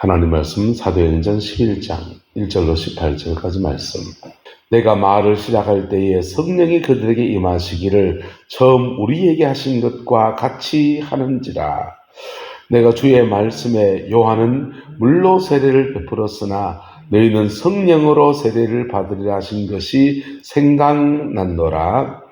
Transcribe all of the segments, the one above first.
하나님 말씀 사도행전 11장 1절로 18절까지 말씀. 내가 말을 시작할 때에 성령이 그들에게 임하시기를 처음 우리에게 하신 것과 같이 하는지라. 내가 주의 말씀에 요한은 물로 세례를 베풀었으나 너희는 성령으로 세례를 받으리라 하신 것이 생각났노라.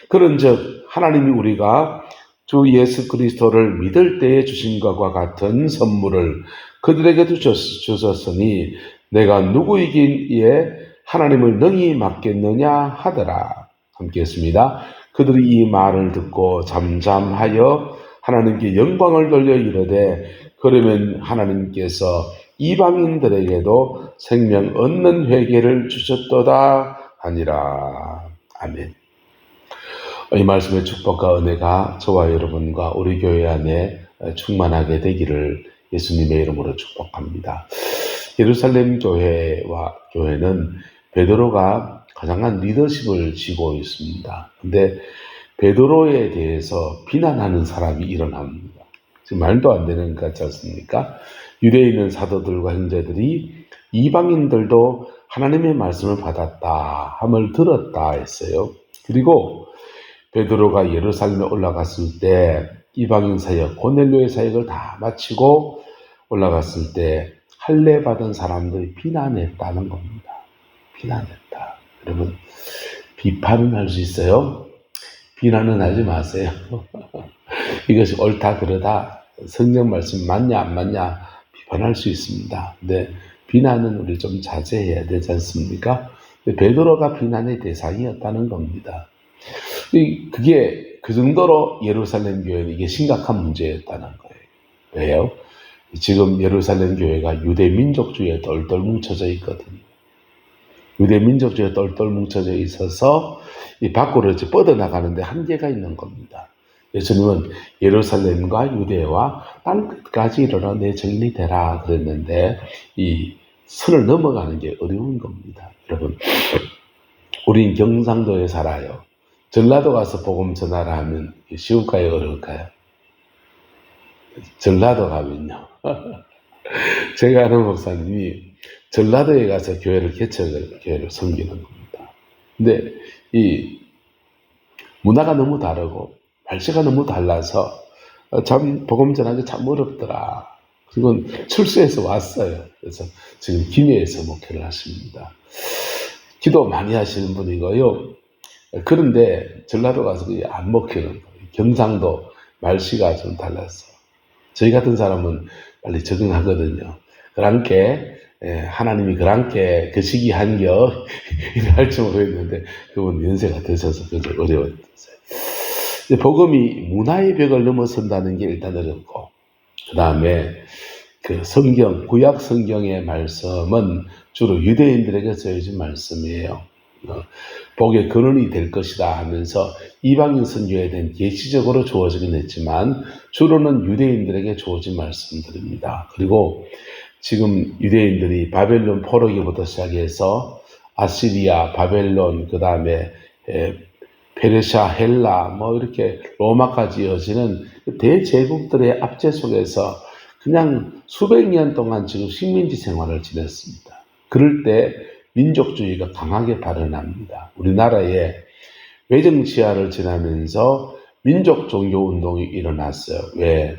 그런즉 하나님이 우리가 주 예수 그리스도를 믿을 때에 주신 것과 같은 선물을 그들에게도 주셨으니 내가 누구이기에 하나님을 능히 맡겠느냐 하더라. 함께 했습니다. 그들이 이 말을 듣고 잠잠하여 하나님께 영광을 돌려 이르되 그러면 하나님께서 이방인들에게도 생명 얻는 회개를 주셨도다 하니라. 아멘. 이 말씀의 축복과 은혜가 저와 여러분과 우리 교회 안에 충만하게 되기를 예수님의 이름으로 축복합니다. 예루살렘 교회는 베드로가 가장한 리더십을 쥐고 있습니다. 근데 베드로에 대해서 비난하는 사람이 일어납니다. 지금 말도 안 되는 것 같지 않습니까? 유대에 있는 사도들과 형제들이 이방인들도 하나님의 말씀을 받았다 함을 들었다 했어요. 그리고 베드로가 예루살렘에 올라갔을 때 이방인 사역, 고넬료의 사역을 다 마치고 올라갔을 때 할례 받은 사람들이 비난했다는 겁니다. 비난했다. 여러분, 비판은 할 수 있어요. 비난은 하지 마세요. 이것이 옳다 그러다 성경 말씀 맞냐 안 맞냐 비판할 수 있습니다. 근데 비난은 우리 좀 자제해야 되지 않습니까? 베드로가 비난의 대상이었다는 겁니다. 그게 그 정도로 예루살렘 교회는 이게 심각한 문제였다는 거예요. 왜요? 지금 예루살렘 교회가 유대 민족주의에 똘똘 뭉쳐져 있거든요. 유대 민족주의에 똘똘 뭉쳐져 있어서 이 밖으로 이제 뻗어나가는데 한계가 있는 겁니다. 예수님은 예루살렘과 유대와 땅 끝까지 이르러 내 정리되라 그랬는데 이 선을 넘어가는 게 어려운 겁니다. 여러분, 우린 경상도에 살아요. 전라도 가서 복음 전하라 하면 쉬울까요? 어려울까요? 전라도 가면요. 제가 아는 목사님이 전라도에 가서 교회를 섬기는 겁니다. 근데 이 문화가 너무 다르고 발시가 너무 달라서 참 복음 전하기 참 어렵더라. 그리고 출세해서 왔어요. 그래서 지금 김해에서 목회를 하십니다. 기도 많이 하시는 분이고요. 그런데 전라도 가서 안 먹히는 거예요. 경상도 말씨가 좀 달라서 저희 같은 사람은 빨리 적응하거든요. 그러니까 하나님이 그렇게 그 시기 한겨 할 줄 모르겠는데 그분 연세가 드셔서 좀 어려웠어요. 복음이 문화의 벽을 넘어선다는 게 일단 어렵고, 그 다음에 그 성경, 구약 성경의 말씀은 주로 유대인들에게 쓰여진 말씀이에요. 복의 근원이 될 것이다 하면서 이방인 선교에 대한 계시적으로 주어지긴 했지만 주로는 유대인들에게 주어진 말씀들입니다. 그리고 지금 유대인들이 바벨론 포로기부터 시작해서 아시리아, 바벨론, 그 다음에 페르시아, 헬라, 뭐 이렇게 로마까지 이어지는 대제국들의 압제 속에서 그냥 수백 년 동안 지금 식민지 생활을 지냈습니다. 그럴 때 민족주의가 강하게 발현합니다. 우리나라에 외정치하를 지나면서 민족 종교 운동이 일어났어요. 왜?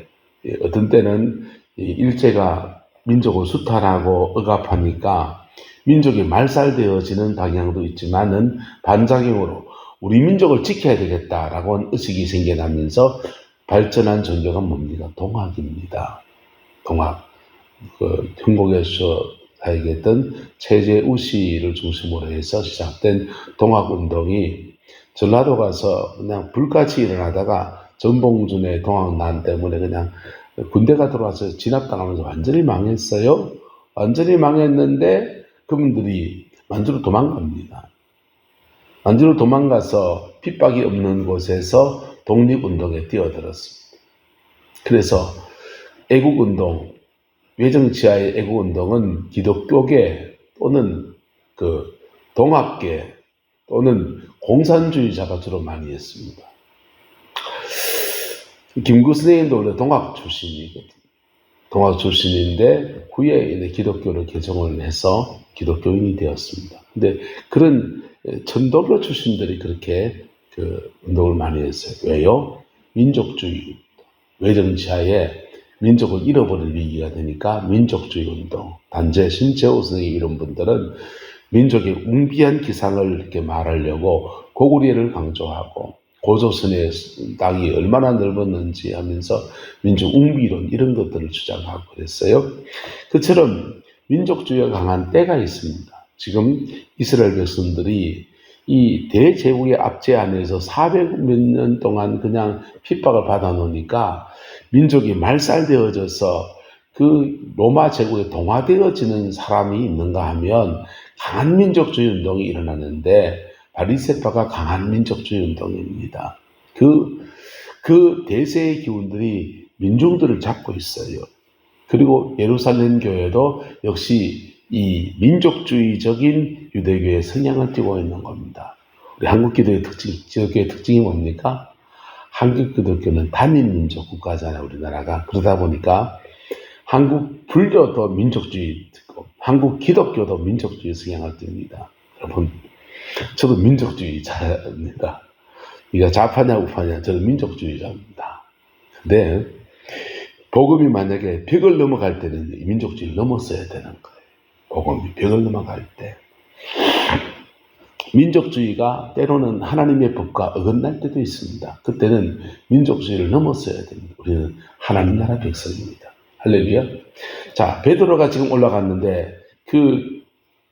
어떤 때는 일제가 민족을 수탈하고 억압하니까 민족이 말살되어지는 방향도 있지만은 반작용으로 우리 민족을 지켜야 되겠다라고 하는 의식이 생겨나면서 발전한 종교가 뭡니까? 동학입니다. 동학. 한국에서 얘기했던 최재우 씨를 중심으로 해서 시작된 동학운동이 전라도 가서 그냥 불같이 일어나다가 전봉준의 동학난 때문에 그냥 군대가 들어와서 진압당하면서 완전히 망했어요. 완전히 망했는데 그분들이 만주로 도망갑니다. 만주로 도망가서 핍박이 없는 곳에서 독립운동에 뛰어들었습니다. 그래서 애국운동, 외정치하의 애국운동은 기독교계 또는 그 동학계 또는 공산주의자가 주로 많이 했습니다. 김구 선생님도 원래 동학 출신이거든요. 동학 출신인데 후에 이제 기독교를 개종을 해서 기독교인이 되었습니다. 근데 그런 천도교 출신들이 그렇게 그 운동을 많이 했어요. 왜요? 민족주의, 외정치하에 민족을 잃어버릴 위기가 되니까 민족주의 운동. 단재 신채호 선생님 이런 분들은 민족의 웅비한 기상을 이렇게 말하려고 고구려를 강조하고 고조선의 땅이 얼마나 넓었는지 하면서 민족 웅비론 이런 것들을 주장하고 그랬어요. 그처럼 민족주의가 강한 때가 있습니다. 지금 이스라엘 백성들이 이 대제국의 압제 안에서 400몇 년 동안 그냥 핍박을 받아 놓으니까 민족이 말살되어져서 그 로마 제국에 동화되어지는 사람이 있는가 하면 강한 민족주의 운동이 일어나는데 바리새파가 강한 민족주의 운동입니다. 그 대세의 기운들이 민중들을 잡고 있어요. 그리고 예루살렘 교회도 역시 이 민족주의적인 유대교의 성향을 띠고 있는 겁니다. 우리 한국 기독교의 특징이 뭡니까? 한국 기독교는 단일민족 국가잖아요, 우리나라가. 그러다 보니까 한국 불교도 민족주의, 한국 기독교도 민족주의 성향을 띱니다. 여러분, 저도 민족주의자입니다. 네가 좌파냐 우파냐, 저는 민족주의자입니다. 근데 복음이 만약에 벽을 넘어갈 때는 민족주의를 넘었어야 되는 거예요. 복음이 벽을 넘어갈 때. 민족주의가 때로는 하나님의 법과 어긋날 때도 있습니다. 그때는 민족주의를 넘었어야 됩니다. 우리는 하나님 나라 백성입니다. 할렐루야. 자, 베드로가 지금 올라갔는데 그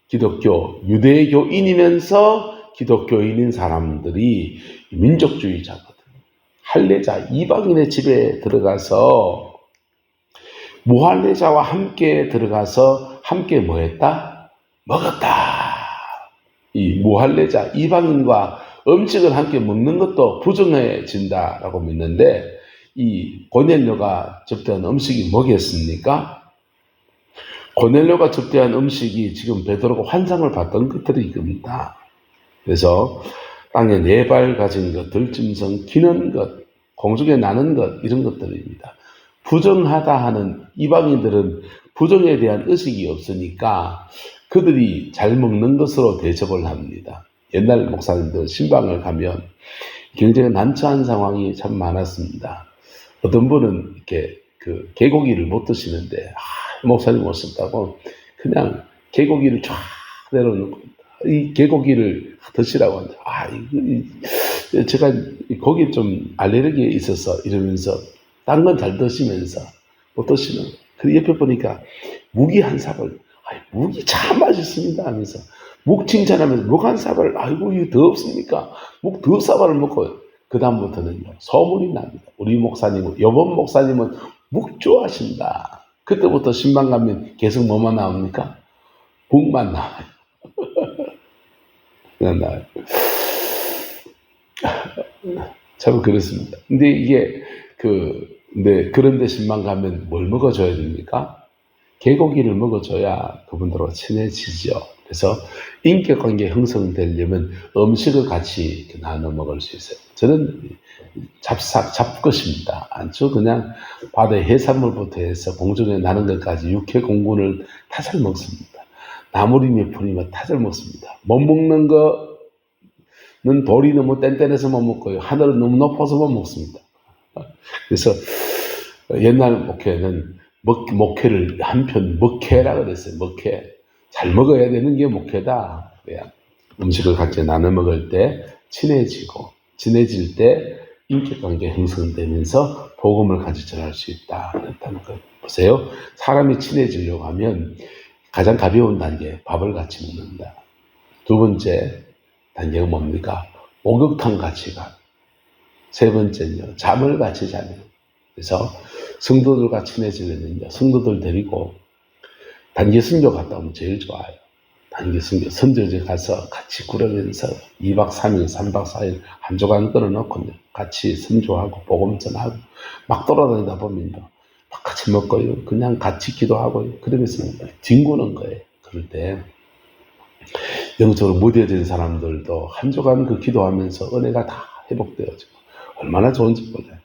기독교, 유대교인이면서 기독교인인 사람들이 민족주의자거든요. 할례자, 이방인의 집에 들어가서 무할례자와 함께 들어가서 함께 뭐 했다? 먹었다. 이 무할례자, 이방인과 음식을 함께 먹는 것도 부정해진다라고 믿는데 이 고넬료가 접대한 음식이 뭐겠습니까? 고넬료가 접대한 음식이 지금 베드로가 환상을 봤던 것들이 겁니다. 그래서 땅에 4발 가진 것, 들짐승, 기는 것, 공중에 나는 것 이런 것들입니다. 부정하다 하는 이방인들은 부정에 대한 의식이 없으니까 그들이 잘 먹는 것으로 대접을 합니다. 옛날 목사님들 신방을 가면 굉장히 난처한 상황이 참 많았습니다. 어떤 분은 이렇게 그 개고기를 못 드시는데 목사님 오셨다고 그냥 개고기를 쫙 내려놓고 이 개고기를 드시라고 하는데 제가 고기 좀 알레르기에 있어서 이러면서 딴 건 잘 드시면서 못 드시는 거예요. 그 옆에 보니까 묵이 한 사발, 묵이 참 맛있습니다 하면서 묵 칭찬하면서 묵 한 사발, 아이고 이거 더 없습니까? 묵 두 사발을 먹고 그 다음부터는요 소문이 납니다. 우리 목사님은 요번 목사님은 묵 좋아하신다. 그때부터 신방 가면 계속 뭐만 나옵니까? 묵만 나와요. 그냥 나와요. 참 그렇습니다. 근데 이게 그런데 신방 가면 뭘 먹어줘야 됩니까? 개고기를 먹어줘야 그분들과 친해지죠. 그래서 인격관계 형성되려면 음식을 같이 나눠 먹을 수 있어요. 저는 잡것입니다. 안주 그냥 바다의 해산물부터 해서 공중에 나는 것까지 육회 공군을 다 잘 먹습니다. 나물이며 풀이며 다 잘 먹습니다. 못 먹는 거는 돌이 너무 뗀뗀해서 못 먹고요. 하늘은 너무 높아서 못 먹습니다. 그래서 옛날 목회는 목회를 한편 먹회라 그랬어요. 먹회. 잘 먹어야 되는 게 목회다. 그래야 음식을 같이 나눠 먹을 때 친해지고 친해질 때 인격관계 형성되면서 복음을 같이 전할 수 있다. 그렇다는 거 보세요. 사람이 친해지려고 하면 가장 가벼운 단계 밥을 같이 먹는다. 두 번째 단계가 뭡니까? 목욕탕 같이 가. 세 번째는요, 잠을 같이 자는. 그래서 성도들과 친해지려면요, 성도들 데리고 단기 선교 갔다 오면 제일 좋아요. 단기 선교, 선교지 가서 같이 구르면서 2박 3일, 3박 4일 한 조각 끌어놓고 같이 선교하고 복음 전하고 막 돌아다니다 보면요, 막 같이 먹고요, 그냥 같이 기도하고요, 그러면서 뒹구는 거예요. 그럴 때 영적으로 무뎌진 사람들도 한 조각 그 기도하면서 은혜가 다 회복되어지고 얼마나 좋은지 몰라요.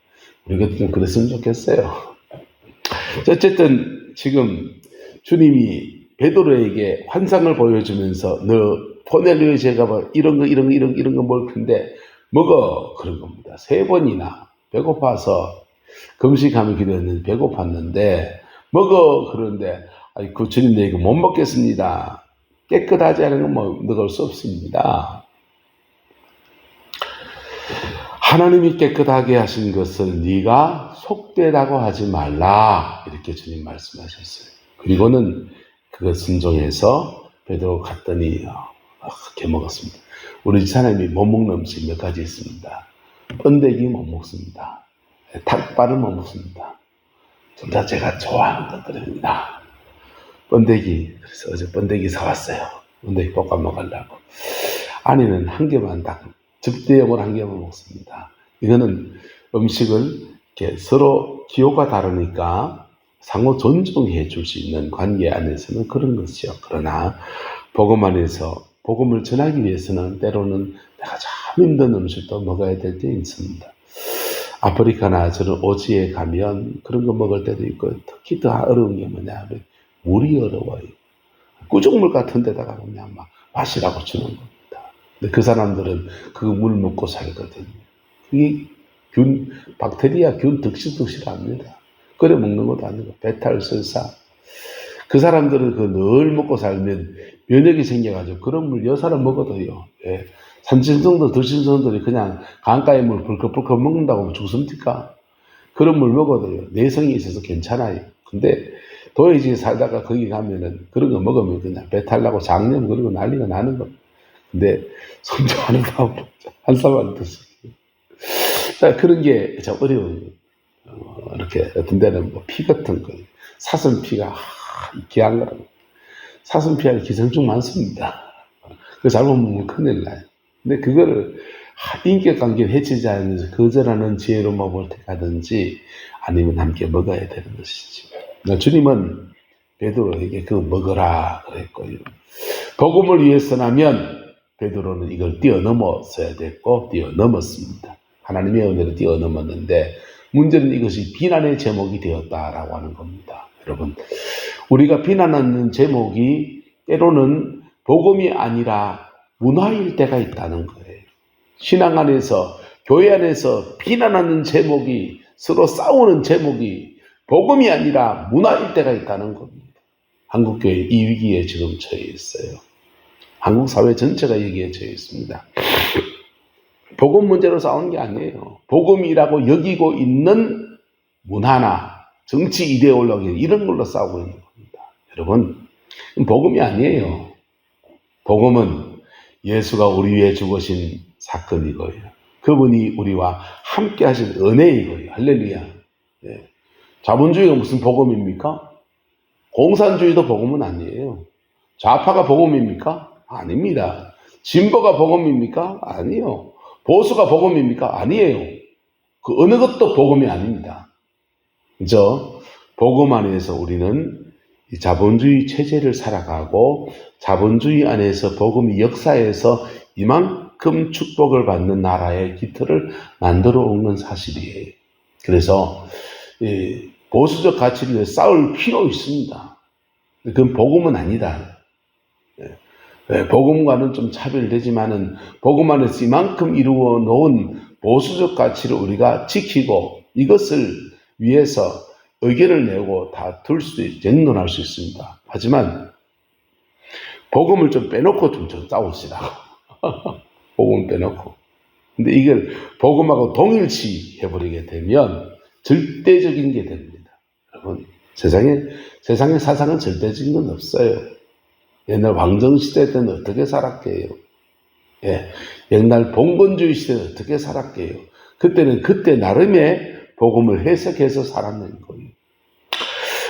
우리가 좀 그랬으면 좋겠어요. 어쨌든 지금 주님이 베드로에게 환상을 보여주면서 너 보내려고 제가 뭐 이런 거 먹을 텐데 먹어 그런 겁니다. 3번이나 배고파서 금식하며 기도했는데 배고팠는데 먹어 그런데 그 주님 내 이거 못 먹겠습니다. 깨끗하지 않은 건 먹을 수 없습니다. 하나님이 깨끗하게 하신 것을 네가 속되다고 하지 말라 이렇게 주님 말씀하셨어요. 그리고는 그거 순종해서 베드로 갔더니 그렇게 먹었습니다. 우리 집사람이 못 먹는 음식 몇 가지 있습니다. 번데기 못 먹습니다. 닭발을 못 먹습니다. 둘 다 제가 좋아하는 것들입니다. 번데기, 그래서 어제 번데기 사왔어요. 번데기 볶아 먹으려고. 아내는 한 개만 딱 접대용으로 한 개만 먹습니다. 이거는 음식을 이렇게 서로 기호가 다르니까 상호 존중해 줄 수 있는 관계 안에서는 그런 것이요. 그러나 복음 안에서 복음을 전하기 위해서는 때로는 내가 참 힘든 음식도 먹어야 될 때 있습니다. 아프리카나 저런 오지에 가면 그런 거 먹을 때도 있고 특히 더 어려운 게 뭐냐 하면 물이 어려워요. 꾸중물 같은 데다가 그냥 막 마시라고 주는 겁니다. 근데 그 사람들은 그 물 먹고 살거든요. 그게 박테리아 균 득실합니다. 끓여 먹는 것도 아니고 배탈설사. 그 사람들은 그 늘 먹고 살면 면역이 생겨가지고 그런 물 여사를 먹어도요. 예. 산신성도 들신성들이 그냥 강가의 물 불컥불컥 먹는다고 죽습니까? 그런 물 먹어도요. 내성이 있어서 괜찮아요. 근데 도해지에 살다가 거기 가면은 그런 거 먹으면 그냥 배탈 나고 장염 그리고 난리가 나는 겁니다. 근데 성조하는 다음 한 사람 드세요. 자, 그런 게 참 어려워요. 이렇게 어떤 데는 뭐 피 같은 거, 사슴피가 귀한 거라고. 사슴피에 기생충 많습니다. 그 잘못 먹으면 큰일 나요. 근데 그거를 인격관계를 해치지 않으면서 거절하는 지혜로 먹을 때 가든지 아니면 함께 먹어야 되는 것이죠. 주님은 베드로에게 그거 먹어라 그랬고요. 복음을 위해서라면 베드로는 이걸 뛰어넘었어야 됐고 뛰어넘었습니다. 하나님의 은혜를 뛰어넘었는데 문제는 이것이 비난의 제목이 되었다라고 하는 겁니다. 여러분, 우리가 비난하는 제목이 때로는 복음이 아니라 문화일 때가 있다는 거예요. 신앙 안에서 교회 안에서 비난하는 제목이 서로 싸우는 제목이 복음이 아니라 문화일 때가 있다는 겁니다. 한국교회 이 위기에 지금 처해 있어요. 한국 사회 전체가 여기에 처해 있습니다. 복음 문제로 싸우는 게 아니에요. 복음이라고 여기고 있는 문화나 정치 이데올로기 이런 걸로 싸우고 있는 겁니다. 여러분, 복음이 아니에요. 복음은 예수가 우리 위해 죽으신 사건이고요. 그분이 우리와 함께 하신 은혜이고요. 할렐루야. 네. 자본주의가 무슨 복음입니까? 공산주의도 복음은 아니에요. 좌파가 복음입니까? 아닙니다. 진보가 복음입니까? 아니에요. 보수가 복음입니까? 아니에요. 그 어느 것도 복음이 아닙니다. 그죠? 복음 안에서 우리는 이 자본주의 체제를 살아가고 자본주의 안에서 복음이 역사에서 이만큼 축복을 받는 나라의 기틀을 만들어 온 건 사실이에요. 그래서 보수적 가치를 위해 싸울 필요 있습니다. 그건 복음은 아니다. 복음과는 좀 차별되지만은 복음 안에서 이만큼 이루어 놓은 보수적 가치를 우리가 지키고 이것을 위해서 의견을 내고 다툴 수도 있고 논할 수 있습니다. 하지만 복음을 좀 빼놓고 좀 싸웁시다. 복음을 빼놓고. 근데 이걸 복음하고 동일시 해버리게 되면 절대적인 게 됩니다. 여러분, 세상의 사상은 절대적인 건 없어요. 옛날 왕정시대 때는 어떻게 살았게요? 예, 옛날 봉건주의 시대는 어떻게 살았게요? 그때는 그때 나름의 복음을 해석해서 살았는 거예요.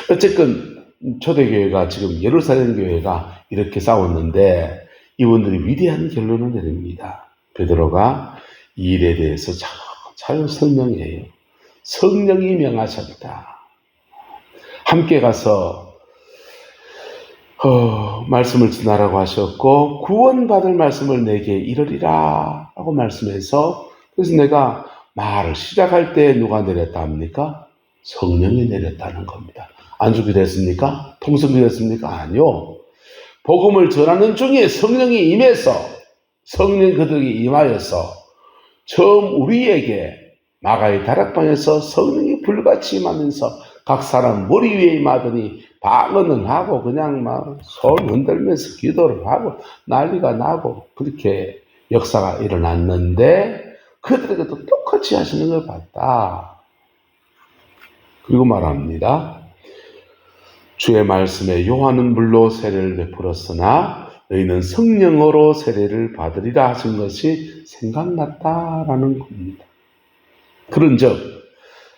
어쨌든 초대교회가 지금 예루살렘 교회가 이렇게 싸웠는데 이분들이 위대한 결론을 내립니다. 베드로가 이 일에 대해서 잘 설명해요. 성령이 명하셨다. 함께 가서 말씀을 전하라고 하셨고 구원받을 말씀을 내게 이르리라 라고 말씀해서 그래서 내가 말을 시작할 때 누가 내렸다 합니까? 성령이 내렸다는 겁니다. 안 죽게 됐습니까? 통성이 됐습니까? 아니요. 복음을 전하는 중에 성령이 임해서, 성령 그들에게 임하여서 처음 우리에게 마가의 다락방에서 성령이 불같이 임하면서 각 사람 머리 위에 임하더니 방언을 하고 그냥 막 손 흔들면서 기도를 하고 난리가 나고 그렇게 역사가 일어났는데 그들에게도 똑같이 하시는 걸 봤다. 그리고 말합니다. 주의 말씀에 요한은 물로 세례를 베풀었으나 너희는 성령으로 세례를 받으리라 하신 것이 생각났다라는 겁니다. 그런즉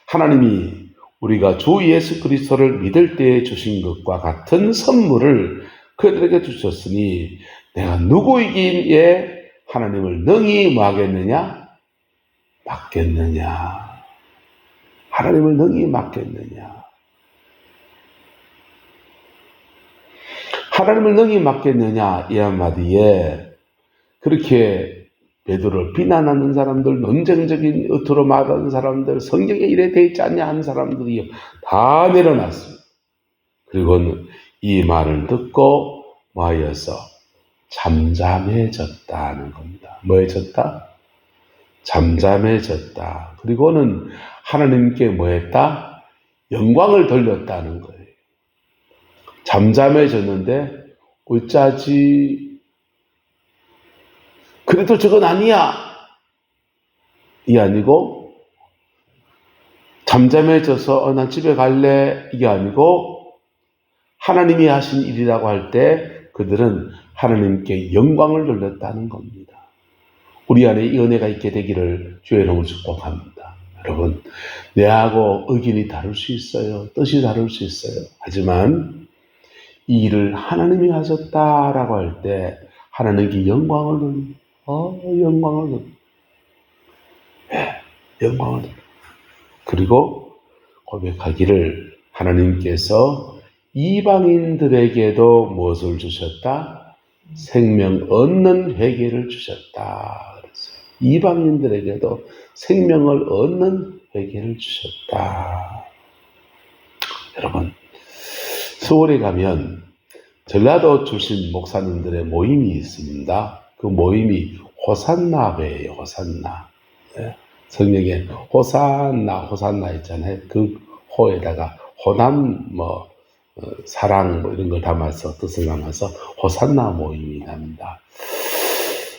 하나님이 우리가 주 예수 그리스도를 믿을 때에 주신 것과 같은 선물을 그들에게 주셨으니 내가 누구이기에 하나님을 능히 뭐하겠느냐? 맡겠느냐? 하나님을 능히 맡겠느냐? 하나님을 능히 맡겠느냐? 이 한마디에 그렇게 베드로를 비난하는 사람들, 논쟁적인 의투로 말하는 사람들, 성경에 이래 돼 있지 않냐 하는 사람들이 다 내려놨습니다. 그리고는 이 말을 듣고 뭐하여서 잠잠해졌다는 겁니다. 뭐해졌다? 잠잠해졌다. 그리고는 하나님께 뭐했다? 영광을 돌렸다는 거예요. 잠잠해졌는데 어쩌지? 그래도 저건 아니야. 이게 아니고 잠잠해져서 난 집에 갈래. 이게 아니고 하나님이 하신 일이라고 할 때 그들은 하나님께 영광을 돌렸다는 겁니다. 우리 안에 이 은혜가 있게 되기를 주의 이름으로 축복합니다. 여러분, 내하고 의견이 다를 수 있어요. 뜻이 다를 수 있어요. 하지만 이 일을 하나님이 하셨다라고 할 때 하나님께 영광을 돌립니다. 영광을 돌립니다. 영광을 돌립니다. 그리고 고백하기를 하나님께서 이방인들에게도 무엇을 주셨다? 생명 얻는 회개를 주셨다. 그랬어요. 이방인들에게도 생명을 얻는 회개를 주셨다. 여러분, 서울에 가면 전라도 출신 목사님들의 모임이 있습니다. 그 모임이 호산나회예요. 호산나. 성경에 호산나 있잖아요. 그 호에다가 호남 사랑 이런 걸 담아서 뜻을 담아서 호산나 모임이 납니다.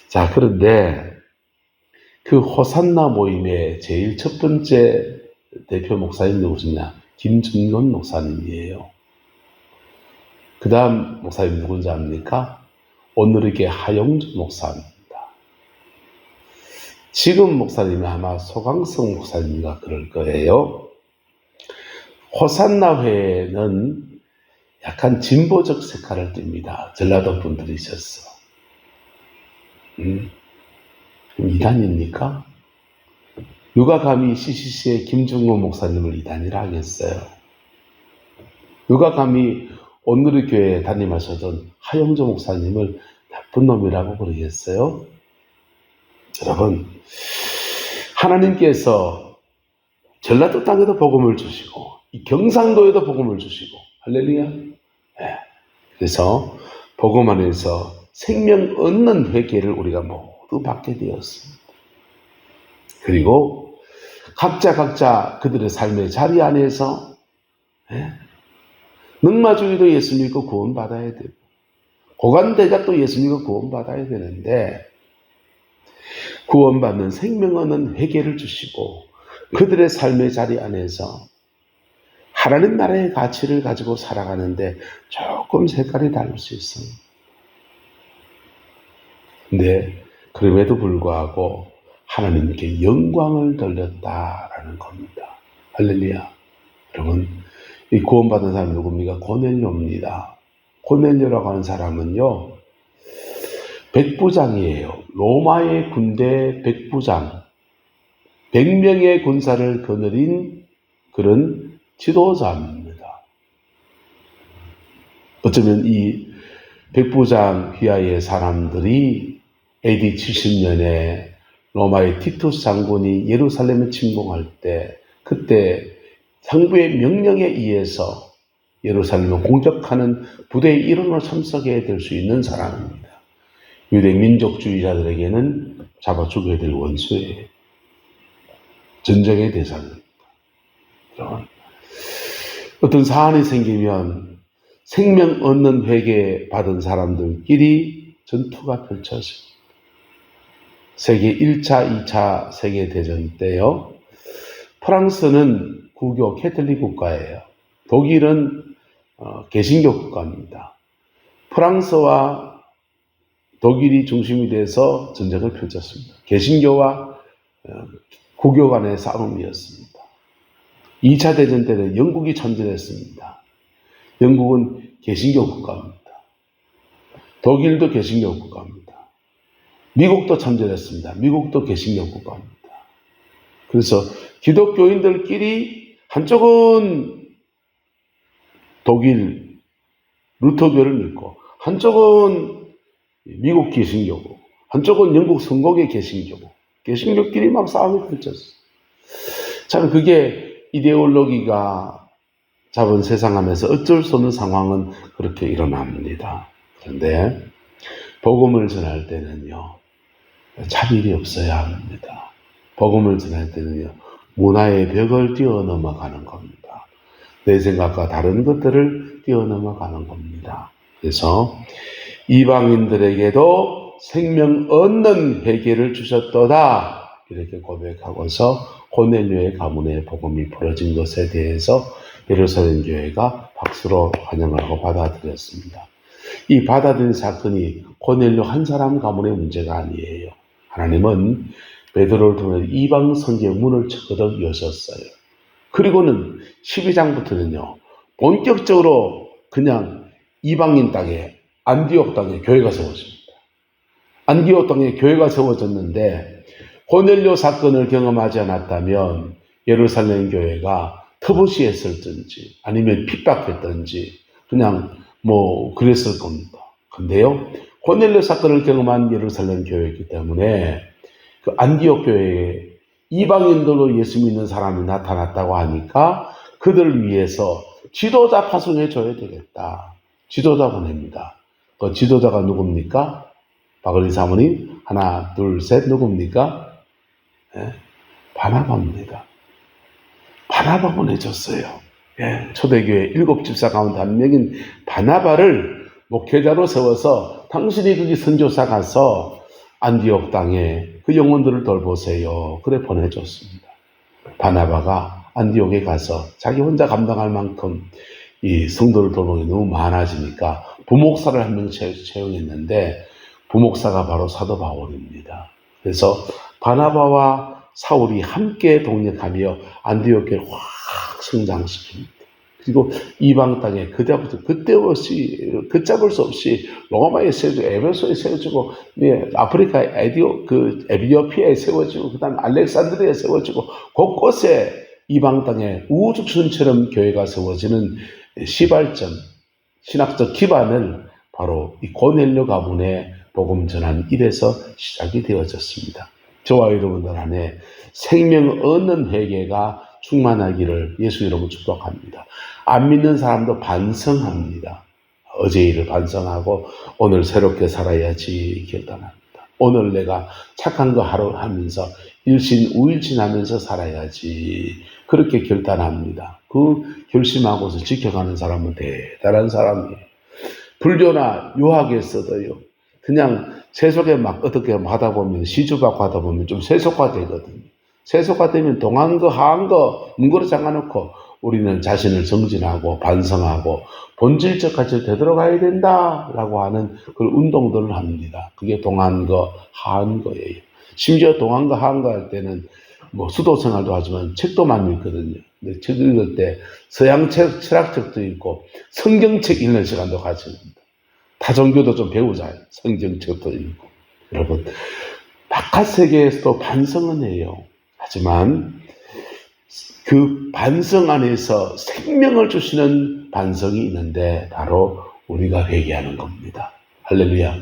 자, 그런데 그 호산나 모임의 제일 첫 번째 대표 목사님 누구시냐? 김중곤 목사님이에요. 그 다음 목사님 누군지 압니까? 오늘에게 하용주 목사입니다. 지금 목사님이 아마 소강성 목사님인가 그럴 거예요. 호산나회는 약간 진보적 색깔을 띱니다. 전라도 분들이셨어. 그럼 이단입니까? 누가 감히 CCC의 김중곤 목사님을 이단이라 하겠어요? 누가 감히 오늘의 교회에 담임하셨던 하영조 목사님을 나쁜 놈이라고 그러겠어요? 여러분, 하나님께서 전라도 땅에도 복음을 주시고 이 경상도에도 복음을 주시고 할렐루야. 네. 그래서 복음 안에서 생명 얻는 회개를 우리가 모두 받게 되었습니다. 그리고 각자 그들의 삶의 자리 안에서 능마주의도 예수 믿고 구원받아야 되고 고관대작도 예수 믿고 구원받아야 되는데 구원받는 생명 얻는 회개를 주시고 그들의 삶의 자리 안에서 하나님 나라의 가치를 가지고 살아가는데 조금 색깔이 다를 수 있습니다. 근데 그럼에도 불구하고 하나님께 영광을 돌렸다라는 겁니다. 할렐루야. 여러분, 이 구원받은 사람이 누굽니까? 고넬료입니다. 고넬료라고 하는 사람은요, 백부장이에요. 로마의 군대 백부장. 100명의 군사를 거느린 그런 지도자입니다. 어쩌면 이 백부장 휘하의 사람들이 AD 70년에 로마의 티투스 장군이 예루살렘을 침공할 때 그때 상부의 명령에 의해서 예루살렘을 공격하는 부대의 일원으로 참석해야 될 수 있는 사람입니다. 유대 민족주의자들에게는 잡아 죽여야 될 원수예요. 전쟁의 대상입니다. 어떤 사안이 생기면 생명 얻는 회개 받은 사람들끼리 전투가 펼쳐집니다. 세계 1차, 2차 세계대전 때요. 프랑스는 구교 캐톨릭 국가예요. 독일은 개신교 국가입니다. 프랑스와 독일이 중심이 돼서 전쟁을 펼쳤습니다. 개신교와 구교 간의 싸움이었습니다. 2차 대전 때는 영국이 참전했습니다. 영국은 개신교 국가입니다. 독일도 개신교 국가입니다. 미국도 참전했습니다. 미국도 개신교 국가입니다. 그래서 기독교인들끼리 한쪽은 독일 루터교를 믿고 한쪽은 미국 개신교고 한쪽은 영국 성공의 개신교고 개신교끼리 막 싸움이 펼쳤어요. 참 그게 이데올로기가 잡은 세상 안에서 어쩔 수 없는 상황은 그렇게 일어납니다. 그런데 복음을 전할 때는요. 차별이 없어야 합니다. 복음을 전할 때는요. 문화의 벽을 뛰어넘어가는 겁니다. 내 생각과 다른 것들을 뛰어넘어가는 겁니다. 그래서 이방인들에게도 생명 얻는 회개를 주셨도다 이렇게 고백하고서 고넬료의 가문에 복음이 벌어진 것에 대해서 예루살렘 교회가 박수로 환영하고 받아들였습니다. 이 받아들인 사건이 고넬료 한 사람 가문의 문제가 아니에요. 하나님은 베드로를 통해 이방 선지의 문을 거듭 여셨어요. 그리고는 12장부터는요. 본격적으로 그냥 이방인 땅에 안디옥 땅에 교회가 세워집니다. 안디옥 땅에 교회가 세워졌는데 고넬료 사건을 경험하지 않았다면 예루살렘 교회가 터부시했을든지 아니면 핍박했든지 그냥 그랬을 겁니다. 근데요. 고넬료 사건을 경험한 예루살렘 교회이기 때문에 그 안디옥 교회에 이방인들로 예수 믿는 사람이 나타났다고 하니까 그들을 위해서 지도자 파송해 줘야 되겠다. 지도자 보냅니다. 그 지도자가 누굽니까? 박은희 사모님 하나 둘 셋 누굽니까? 네? 바나바입니다. 바나바 보내줬어요. 예, 초대교회 7집사 가운데 한 명인 바나바를 목회자로 세워서 당신이 거기 선교사 가서 안디옥 땅에 그 영혼들을 돌보세요. 그래 보내줬습니다. 바나바가 안디옥에 가서 자기 혼자 감당할 만큼 이 성도를 돌보는 게 너무 많아지니까 부목사를 한 명 채용했는데 부목사가 바로 사도 바울입니다. 그래서 바나바와 사울이 함께 동력하며 안디옥 교회를 확 성장시킵니다. 그리고 이방 땅에 걷잡을 수 없이 로마에 세워지고 에베소에 세워지고 아프리카 에티오피아에 세워지고 그다음 알렉산드리아에 세워지고 곳곳에 이방 땅에 우주선처럼 교회가 세워지는 시발점 신학적 기반을 바로 이 고넬료 가문의 복음 전한 일에서 시작이 되어졌습니다. 저와 여러분들 안에 생명 얻는 회개가 충만하기를 예수 이름으로 축복합니다. 안 믿는 사람도 반성합니다. 어제 일을 반성하고 오늘 새롭게 살아야지 결단합니다. 오늘 내가 착한 거 하루 하면서 일신우일신하면서 살아야지 그렇게 결단합니다. 그 결심하고서 지켜가는 사람은 대단한 사람이에요. 불교나 유학에서도요. 그냥 세속에 막 어떻게 하다 보면 시주받고 하다 보면 좀 세속화되거든요. 세속화되면 동한 거 하한 거 문거로 잠가놓고 우리는 자신을 정진하고 반성하고 본질적 가치를 되돌아가야 된다라고 하는 그런 운동들을 합니다. 그게 동한 거 하한 거예요. 심지어 동한 거 하한 거 할 때는 수도 생활도 하지만 책도 많이 읽거든요. 근데 책 읽을 때 서양 책, 철학책도 읽고 성경책 읽는 시간도 가집니다. 다종교도 좀 배우자. 성경책도 읽고. 여러분, 바깥 세계에서도 반성은 해요. 하지만 그 반성 안에서 생명을 주시는 반성이 있는데 바로 우리가 회개하는 겁니다. 할렐루야.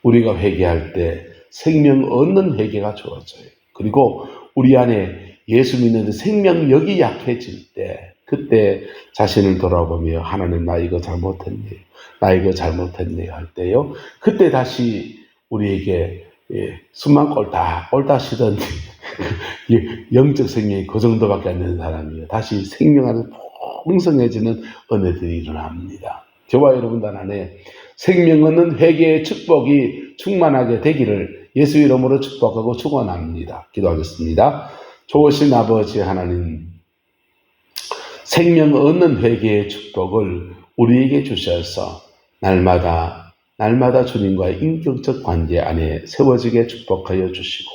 우리가 회개할 때 생명 얻는 회개가 주어져요. 그리고 우리 안에 예수 믿는 생명력이 약해질 때 그때 자신을 돌아보며 하나님 나 이거 잘못했네요. 나 이거 잘못했네요 할 때요. 그때 다시 우리에게 숨만 꼴딱 쉬던 영적 생명이 그 정도밖에 안 되는 사람이에요. 다시 생명하는 풍성해지는 은혜들이 일어납니다. 저와 여러분 안에 생명 얻는 회개의 축복이 충만하게 되기를 예수 이름으로 축복하고 축원합니다. 기도하겠습니다. 좋으신 아버지 하나님, 생명 얻는 회개의 축복을 우리에게 주셔서 날마다 주님과의 인격적 관계 안에 세워지게 축복하여 주시고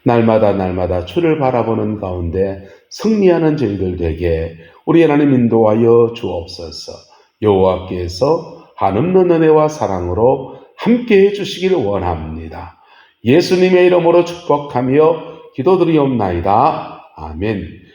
날마다 주를 바라보는 가운데 승리하는 저희들 되게 우리 하나님 인도하여 주옵소서. 여호와께서 한없는 은혜와 사랑으로 함께해 주시기를 원합니다. 예수님의 이름으로 축복하며 기도드리옵나이다. 아멘.